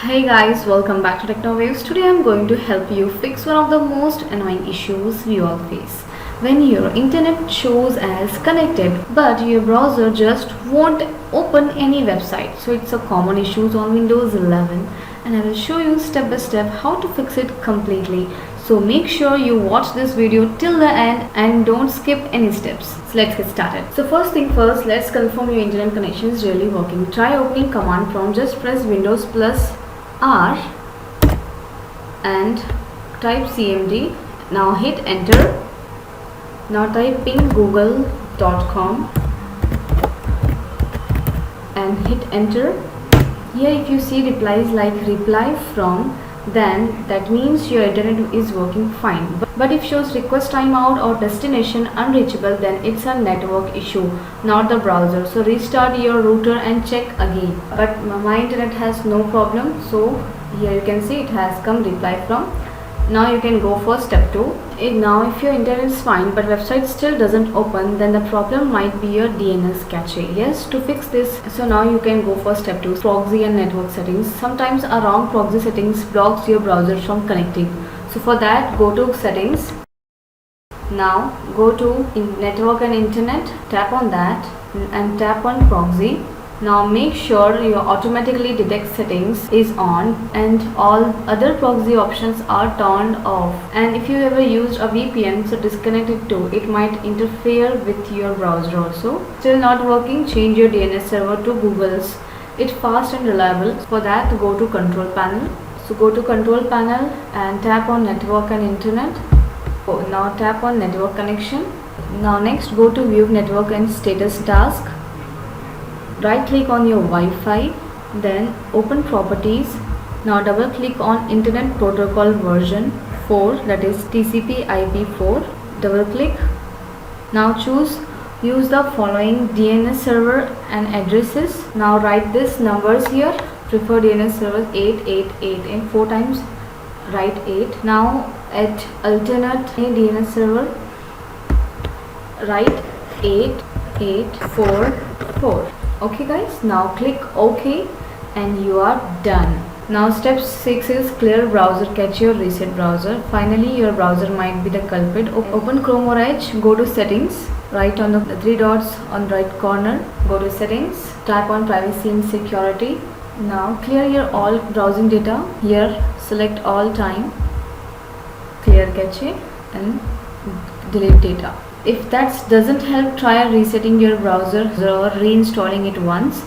Hey guys, welcome back to TechnoWaves. Today I'm going to help you fix one of the most annoying issues we all face. When your internet shows as connected but your browser just won't open any website. So it's a common issue on Windows 11 and I will show you step by step how to fix it completely. So make sure you watch this video till the end and don't skip any steps. So let's get started. So first thing first, let's confirm your internet connection is really working. Try opening command prompt. Just press Windows plus R and type CMD. Now hit enter. Now type ping google.com and hit enter. Here if you see replies like reply from, then that means your internet is working fine. But if shows request timeout or destination unreachable, then it's a network issue, not the browser. So restart your router and check again. But my internet has no problem. So here you can see it has come reply from. Now you can go for step 2. Now if your internet is fine but website still doesn't open, then the problem might be your DNS cache. Yes, to fix this, so now you can go for step 2, proxy and network settings. Sometimes a wrong proxy settings blocks your browser from connecting. So for that, go to settings. Now go to network and internet, tap on that and tap on proxy. Now make sure your automatically detect settings is on and all other proxy options are turned off. And if you ever used a VPN, so disconnect it too. It might interfere with your browser also. Still not working, change your DNS server to Google's. It's fast and reliable. For that, go to control panel. So go to control panel and tap on network and internet. Now tap on network connection. Now next go to view network and status task. Right click on your Wi-Fi, then open properties. Now double click on internet protocol version 4, that is TCP IP4. Double click. Now choose use the following DNS server and addresses. Now write these numbers here. Prefer DNS server 888 and 4 times write 8. Now at alternate DNS server write 8844. Okay guys, now click OK and you are done. Now step 6 is clear browser cache or reset browser. Finally your browser might be the culprit. Open Chrome or Edge, go to settings, right on the 3 dots on right corner, go to settings, tap on privacy and security. Now clear your all browsing data. Here select all time, clear cache and delete data. If that doesn't help, try resetting your browser or reinstalling it once,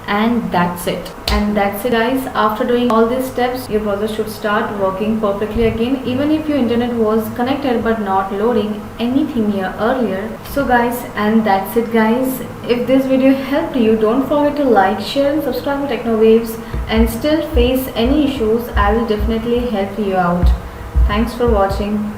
and that's it. And that's it guys. After doing all these steps, your browser should start working perfectly again, even if your internet was connected but not loading anything here earlier. So guys, and that's it guys. If this video helped you, don't forget to like, share and subscribe to TechnoWaves. And still face any issues, I will definitely help you out. Thanks for watching.